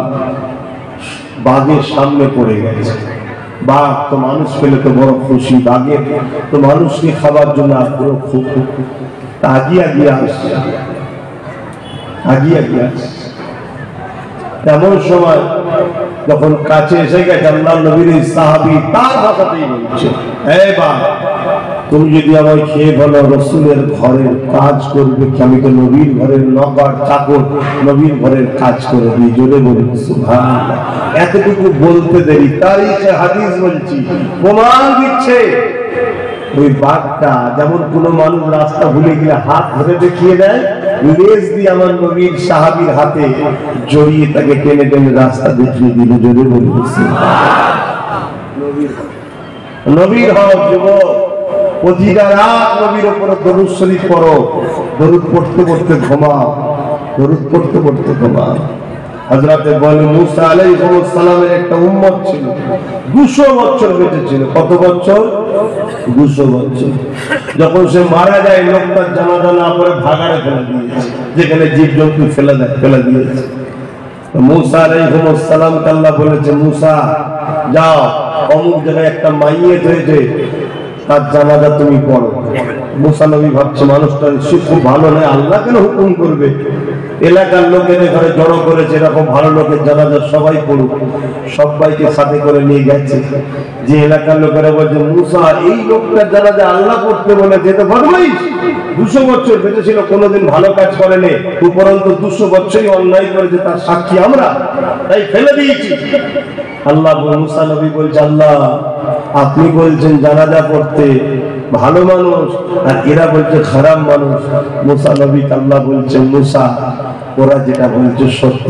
বাঘের সামনে পড়ে গেছে। বাঘ তো মানুষ পেলে তো বড় খুশি, বাঘের তো মানুষকে খাবার জন্য আগ্রহ খুব, আগিয়ে আগিয়ে আসছে, আগিয়ে আগিয়ে আসছে। এমন সময় যখন কাছে এসে গেছে, আল্লাহ নবীর সাহাবী তার ভাষাতেই বলছে, এই বাঘ তুমি যদি আমায় খেয়ে বলো রাসূলের ঘরের কাজ করবে, আমি তো নবীর ঘরের নকর চাকর, নবীর ঘরের কাজ করে দিই। জোরে বলুন সুবহানাল্লাহ। এতটুকু বলতে দেরি, তারিখে হাদিস বলছি প্রমাণ দিচ্ছে ওই বাঘটা যেমন কোন মানুষ রাস্তা ভুলে গেলে হাত ধরে দেখিয়ে দেয়, লেজ দিয়ে আমার নবীর সাহাবীর হাতে জড়িয়ে তাকে টেনে টেনে রাস্তা দেখিয়ে দিল। জোরে বলুন সুবহানাল্লাহ। নবীর হক যুবক, প্রতিটা রাত নবীর উপরে দরুদ শরীফ পড়ো, দরুদ পড়তে পড়তে ঘুমাও, দরুদ পড়তে পড়তে ঘুমাও। হযরত বলে মুসা আলাইহিস সালামের একটা উম্মত ছিল, 200 বছর বেঁচে ছিল। কত বছর? 200 বছর। যখন সে মারা যায়, লোকটার জানাজা না পড়ে ভাগাড়ে ফেলে দিয়েছে, যেখানে জীবজন্তু ফেলে দিয়েছে। মুসা আলাইহিস সালামকে আল্লাহ বলেছে, মুসা যাও অমুক জায়গায় একটা মাইয়িত হয়েছে, তার জানাজা তুমি পড়ো। মুসা নবী ভাবছে মানুষটা খুব ভালো নয়, আল্লাহ কেন হুকুম করবে? এলাকার লোকেদের ঘরে জড়ো করেছে, এরকম ভালো লোকের জানাজা সবাই পড়ুক। সবাইকে সাথে করে নিয়ে গেছে। যে এলাকার লোকেরা বলছে, মুসা এই লোকটার জানাজা আল্লাহ পড়তে বলেছে, এটা বদমাইশ, 200 বছর বেঁচে ছিল, কোনোদিন ভালো কাজ করেনি, উপরন্তু 200 বছরই অন্যায় করেছে, তার সাক্ষী আমরা, তাই ফেলে দিয়েছি। আল্লাহ মুসা নবী বলছে, আল্লাহ আপনি বলছেন জানাজা পড়তে ভালো মানুষ, আর এরা বলছে খারাপ মানুষ। মুসা নবী আল্লাহ বলছে, মুসা ওরা যেটা বলছে সত্য,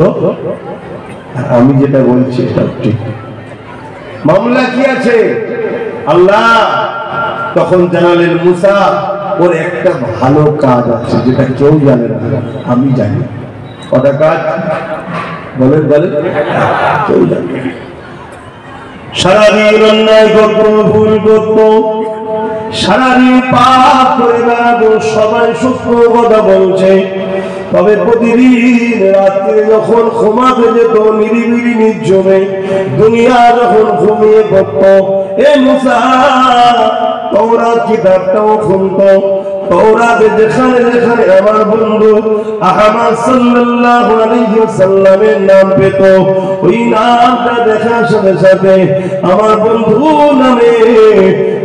আর আমি যেটা বলছি এটা ঠিক। মামলা কি আছে? আল্লাহ তখন জানালেন, মুসা ওর একটা ভালো কাজ আছে যেটা কেউ জানে না, আমি জানি। কটা কাজ বলেন? বলেন, কেউ জানে। সারাদিন অন্যায় করতো, ভুল করতো, সারাদিন পাপ করে বেড়াতো, সবাই সত্য কথা বলছে। তবে প্রতিদিন রাত্রে যখন ঘুমাতে যেত নিরিবিলি নির্জনে, দুনিয়া যখন ঘুমিয়ে পড়তো, এ মুসা তাওরাত কিতাবটাও খুলতো, তাওরাতে যেখানে যেখানে আমার বন্ধু আহমদ সাল্লাল্লাহু আলাইহি ওয়াসাল্লামের নাম পেত, ওই নামটা দেখার সাথে সাথে আমার বন্ধু নামে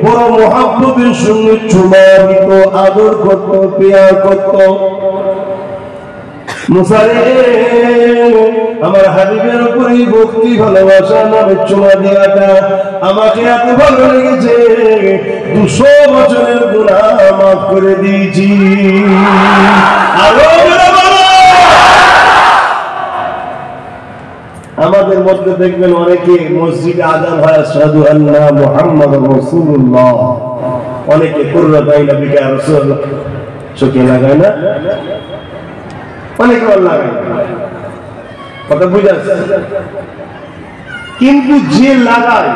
বড় মহব্বতের সঙ্গে চুমা দিত, আদর করত, প্যার করত। মুসা রে, আমার হাবিবের উপরে ভক্তি ভালোবাসা নামে চুমা দেওয়াটা আমাকে এত ভালো লেগেছে, 200 বছরের গুনাহ মাফ করে দিয়েছি। আমাদের মধ্যে দেখবেন অনেকে মসজিদে আযান হয় আশহাদু আন্না মুহাম্মাদুর রাসূলুল্লাহ, অনেকে কুররাত আইনা বিকা রাসূলুল্লাহ চোখে লাগায় না, অনেকে লাগায়, কথা বুঝাচ্ছে। কিন্তু যে লাগায়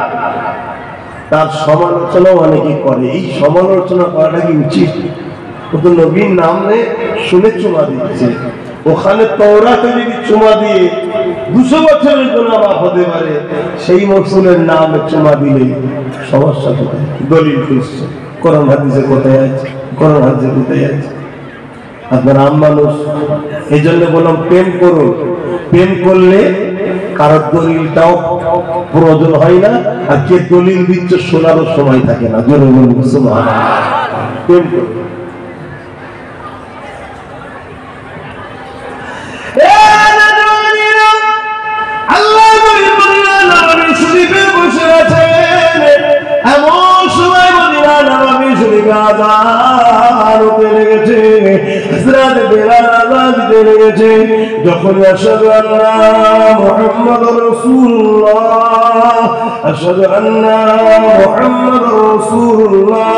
তার সমালোচনা অনেকে করে। এই সমালোচনা করাটা কি উচিত? ও তো নবীর নাম নিয়ে শুনে চুমা দিচ্ছে, ওখানে তাওরাতে যদি চুমা দিয়ে 200 বছরের গুনাহ মাফ হতে পারে, সেই রাসূলের নামে চুমা দিলে সমস্যা কোথায়? দলিল খুঁজছে, কোরআন হাদিসে কোথায় আছে? কোরআন হাদিসে কোথায় আছে? আপনার আম মানুষ, এই জন্য বললাম প্রেম করুন। প্রেম করলে কারোর দলিলটাও প্রয়োজন হয় না, আর কে দলিল দিচ্ছে শোনারও সময় থাকে না। জোরে বলুন সুবহানাল্লাহ। প্রেম করুন। যখন আশহাদু আন্না মুহাম্মাদুর রাসূলুল্লাহ, আশহাদু আন্না মুহাম্মাদুর রাসূলুল্লাহ,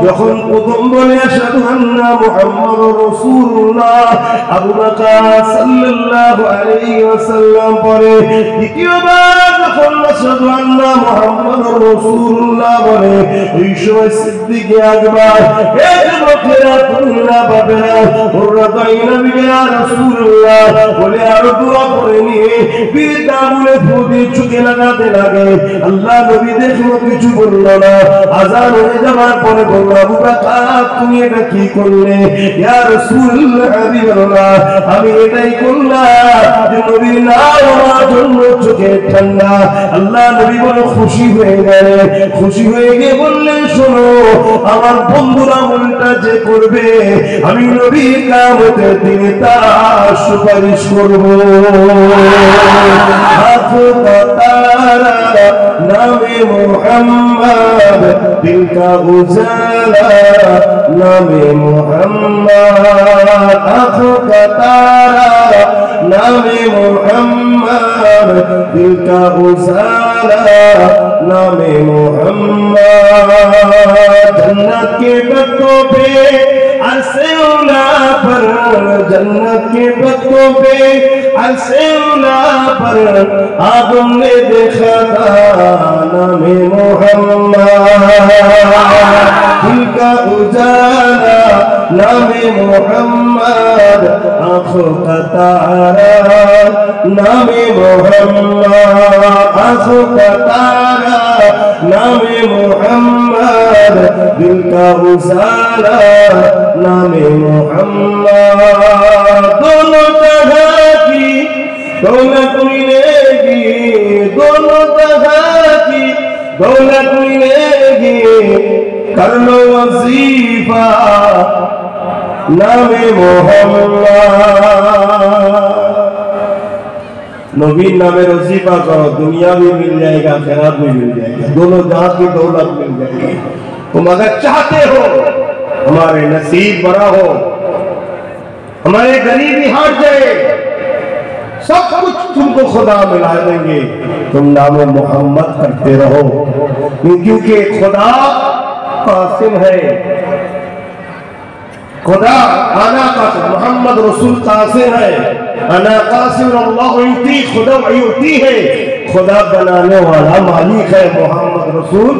যখন প্রথম বলে আশহাদু আন্না মুহাম্মাদুর রাসূলুল্লাহ, আবু বকর সাল্লাল্লাহু আলাইহি ওয়াসাল্লাম পরে দ্বিতীয়বার যখন আশহাদু আন্না মুহাম্মাদুর রাসূলুল্লাহ বলে, ওই সময় সিদ্দিক আকবর এই যুবকেরা তোমরা বাবেরা ওরদাইনা বিয়া রাসূলুল্লাহ বলে আর দোয়া করে নিয়ে বিদা বলে ফুদি চুকে লাগাতে লাগে। আল্লাহ নবী দেখলো কিছু বলল না। আযান হয়ে যাওয়ার পরে বলল, আবু বকর তুমি এটা কি করলে? ইয়া রাসূলুল্লাহ, হাবিবাল্লাহ, আমি এটাই করলাম যে নবীর নাম আমার জন্য চোখে ঠান্ডা। আল্লাহ নবী বলে খুশি হয়ে গেলেন। খুশি হয়ে গিয়ে বললেন, শোনো, আমার বন্ধুরা আমলটা যে করবে আমি নবী কিয়ামতের দিনে তার সুপারিশ করব। নামে মুহাম্মদ দিল কা উজালা, নামে মুহাম্মদ আঁখোं का तारा, नामे मुहम्मद दिल का उजाला, नामे मुहम्मद। जन्नत के पत्तों पे अरसे उला पर, जन्नत के पत्तों पे अरसे उला पर आदम ने देखा था नामे मुहम्मद दिल का उजाला, नामे मुहम्मद आँखों का तारा, नामे मुहम्मद आँखों का तारा, नामे मुहम्मद दिल का उजाला, नामे मुहम्मद। दोनों तरह की दौलत मिलेगी, दोनों तरह की दौलत मिलेगी, कर लो वजीफा नामे मुहम्मद। नबीर नामे वजीफा करो, दुनिया भी मिल जाएगा, आखिरत भी मिल जाएगा, दोनों जहां की दौलत मिल जाएगी। तुम अगर चाहते हो हमारे नसीब बड़ा हो, हमारे गरीबी हट जाए, सब कुछ तुमको खुदा मिला देंगे, तुम नामे मोहम्मद करते रहो, क्योंकि खुदा कासिम है। खुदा आना कासिम, मोहम्मद रसूल कासिम है। आना कासिम अल्लाह युती, खुदा युती है। खुदा बनाने वाला मालिक है, मोहम्मद रसूल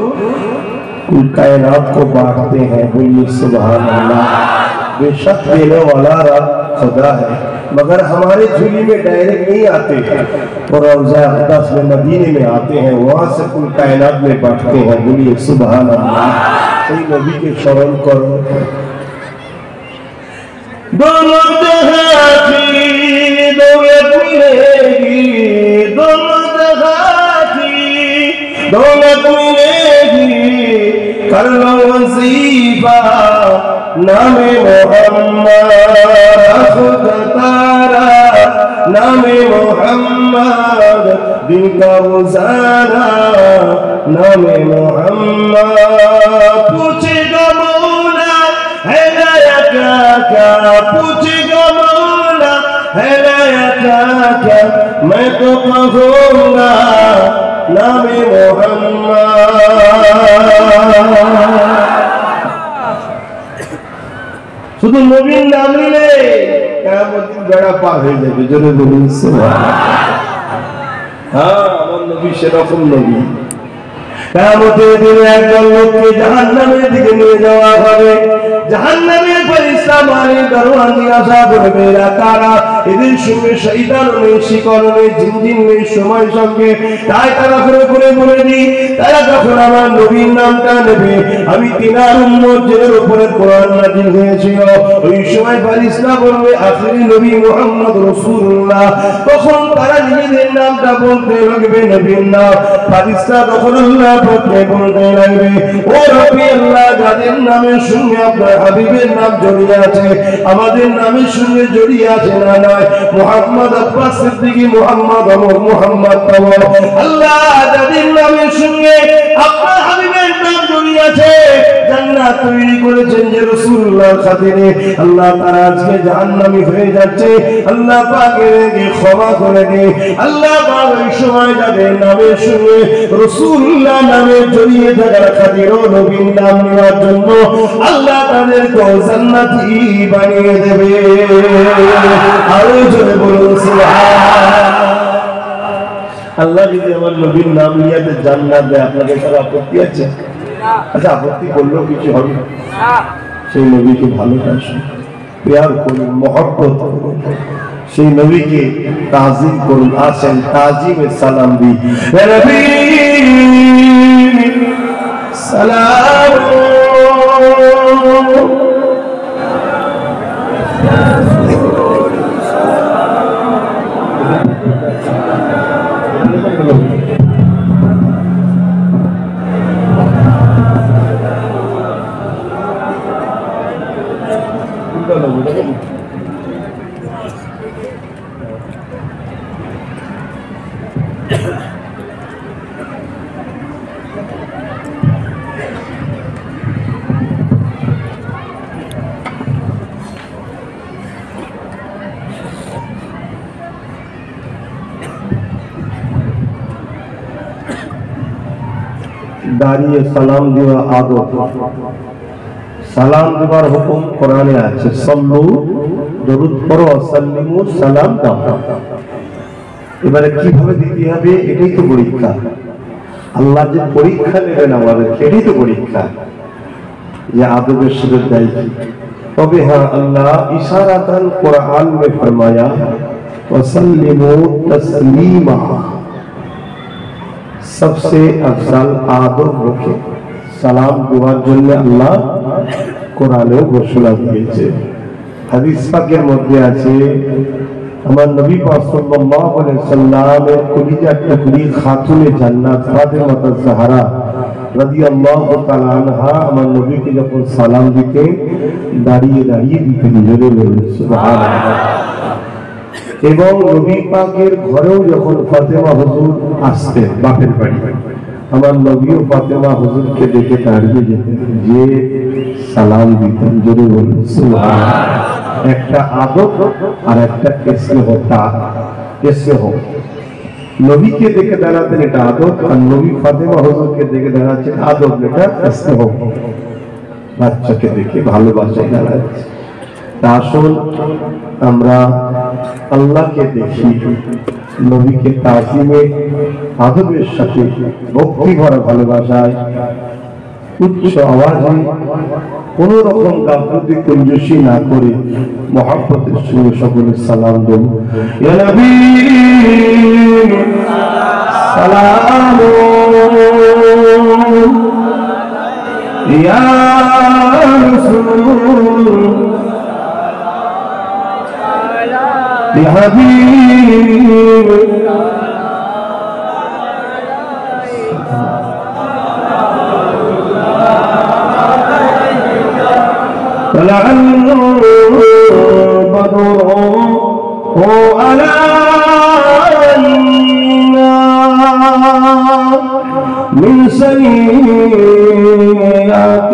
कुल कायनात को बांटते हैं। बोलिए सुभान अल्लाह। बेशक देने वाला रब खुदा है, मगर हमारे झोली में डायरेक्ट नहीं आते, और रौज़ा अक़दस में मदीने में आते हैं, वहाँ से कुल कायनात में बांटते हैं। बोलिए सुभान अल्लाह। सही नबी के शरण करो, दोनों जहां की दौलत मिलेगी, दोनों जहां की दौलत मिलेगी, कर लो वजीफा नामे मोहम्मद खुदा तारा नामे मोहम्मद दिल का गुजारा नामे मोहम्मद पूछेगा मौला है नया क्या क्या, पूछेगा मौला है नया क्या क्या, मैं तो कहूँगा नामे मोहम्मद। শুধু নবীর নাম নিলে কিয়ামতের বেড়া পার হয়ে যাবে। জোরে বলুন সুবহানাল্লাহ। হ্যাঁ, আমার নবী সেরকম নবী। কিয়ামতের দিনে একদল লোককে জাহান্নামের দিকে নিয়ে যাওয়া হবে। জাহান্নামের ফেরেশতা মানে দরওয়ান জিজ্ঞাসা করবে, এরা কারা? এদের সঙ্গে শয়তান নেই, শিকল নেই, জিনজিন নেই, সময় সঙ্গে। তাই তারা করে বলে দিই, তারা যখন আমার নবীর নামটা নেবে, আমি তিনার উম্মত যাদের উপরে কোরআন নাযিল হয়েছিল, ওই সময় ফেরেশতা বলবে আখিরি নবী মুহাম্মদ রাসূলুল্লাহ। তখন তারা নিজেদের নামটা বলতে লাগবে, নবীর নাম। ফেরেশতা তখন আল্লাহ পাককে বলতে লাগবে, ও রব্বি আল্লাহ, যাদের নামের সঙ্গে আপনার হাবিবের নাম জড়িয়ে আছে, আমাদের নামের সঙ্গে জড়িয়ে আছে না নয়? মুহাম্মদ আব্বাস সিদ্দিকী, মুহাম্মদ ওমর, মুহাম্মদ তাওয়াব, আল্লাহ যাদের নামের সঙ্গে আপনার হাবিবের নাম জড়িয়ে আছে, জান্নাত তৈরি করেছেন যে রাসূলুল্লাহর খাতিরে, আল্লাহ তারা আজকে জাহান্নামী হয়ে যাচ্ছে, আল্লাহ পাক এদেরকে ক্ষমা করে দিন। আল্লাহ পাক ওই সময় যাদের নামের সঙ্গে রাসূলুল্লাহ নামে জড়িয়ে থাকার খাতিরে নবীর নাম নেওয়ার জন্য আল্লাহ তাদেরকে জান্নাতি বানিয়ে দেবে। আরো জোরে বলুন সুবহানাল্লাহ। আল্লাহ যদি আমার নবীর নাম নিয়ে জান্নাত দেয়, আপনাদের কারো আপত্তি আছে? আচ্ছা, আপত্তি করলেও কিছু হবে না। সেই নবীকে ভালোবাসুন, প্যার করুন, মহব্বত করুন, সেই নবীকে তাজিম করুন। আসেন তাজিমে সালাম দিই, নবী সালাম। দাঁড়িয়ে সালাম দেওয়া আদব। সালাম দেওয়ার হুকুম কোরআনে আছে, সাল্লু দরুদ পড়ো, সাল্লিমু সালাম দাও। এবারে কিভাবে দিতে হবে এটাই তো পরীক্ষা। আল্লাহ যে পরীক্ষা নেবেন আমাদের, এটাই তো পরীক্ষা যে আদবের সাথে দেয়। তবে হ্যাঁ, আল্লাহ ইশারাতান কুরআন में फरमाया वसल्लिमू तस्लीमा, सबसे अफजल आदब रखे সালাম দেওয়ার জন্য আল্লাহ কোরআনে ঘোষণা দিয়েছে। হাদিস পাকের মধ্যে আছে, আমার নবী পাক সাল্লাল্লাহু আলাইহি ওয়াসাল্লামের কলিজার টুকরি খাতুনে জান্নাত ফাতেমা জাহরা রাদিয়াল্লাহু তাআলা আনহা আমার নবীকে যখন সালাম দিতেন, দাঁড়িয়ে দাঁড়িয়ে দিতেন। জোরে বলুন সুবহানাল্লাহ। এবং নবী পাকের ঘরেও যখন ফাতেমা হুজুর আসতেন বাপের বাড়ি, আমার নবীও ফাতেমা হুজুরকে দেখে দাঁড়িয়ে যেতেন, যে সালাম দিতেন। জোরে বলুন সুবহানাল্লাহ। একটা আদব আর একটা স্নেহ। স্নেহ নবীকে দেখে দাঁড়াতেন, এটা আদব, আর নবী ফাতেমা হুজুরকে দেখে দাঁড়াচ্ছেন, আদব, এটা স্নেহ। বাচ্চাকে দেখে ভালোবাসা দাঁড়াচ্ছে। আসুন আমরা আল্লাহকে দেখি, নবীকে তাজিমে আদবের সাথে ভক্তি ভরা ভালোবাসায় উচ্চ আওয়াজে কোন রকম গাফলতি কঞ্জুসি না করে মহব্বতের সঙ্গে সকলে সালাম দেব। ইয়া নবী সালাম, ইয়া রাসূল या हबीब طلع البدر علينا من سنيات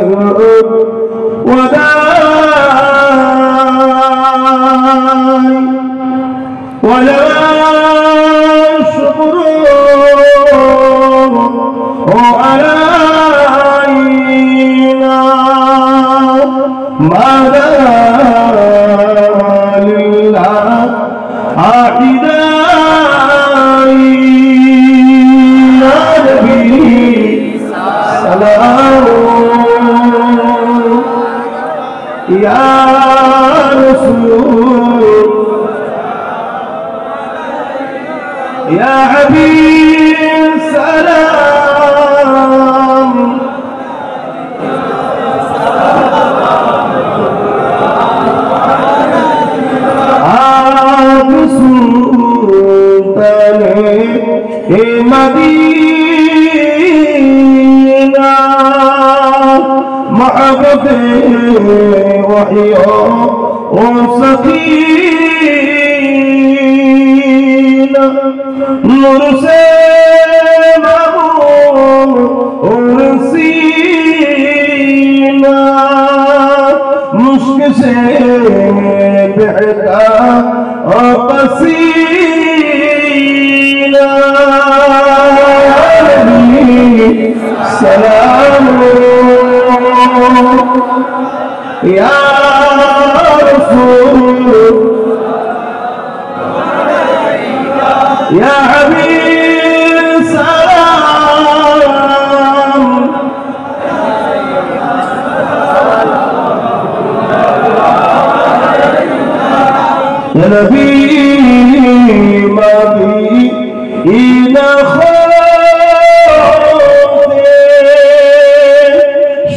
الوداع ولا شكر علينا ماذا لله عائداي يا نبي سلام يا رسول يا حبيب سلام مدينة محبت وحي وسكينة نور سے مغور سینہ مشک سے بہتا پسینہ سلام یا رسول یا حبیب سلام یا نبی ما بی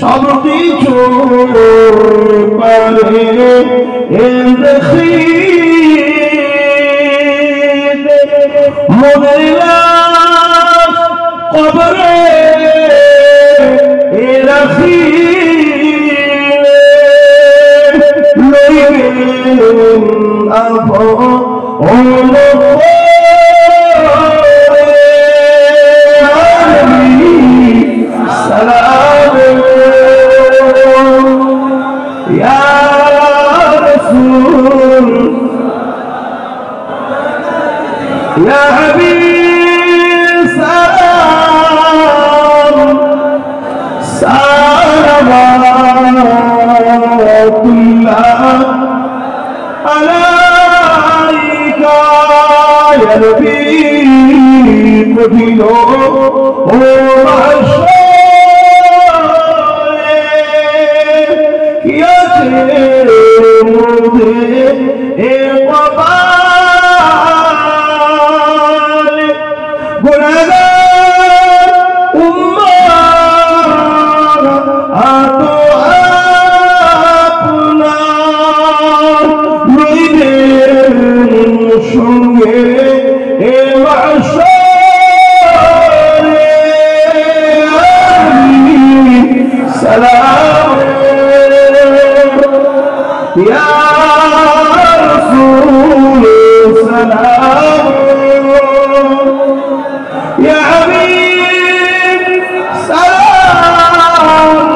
সব কিছু পারে মদিনা কবরে রাখি লইবেন আপন سلام يا رسول يا حبيب سلام صلوات الله عليك يا نبي مدينه يا رسول سلام يا حبيب سلام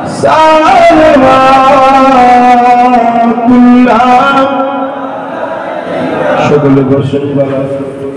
صلوات الله شكرا لك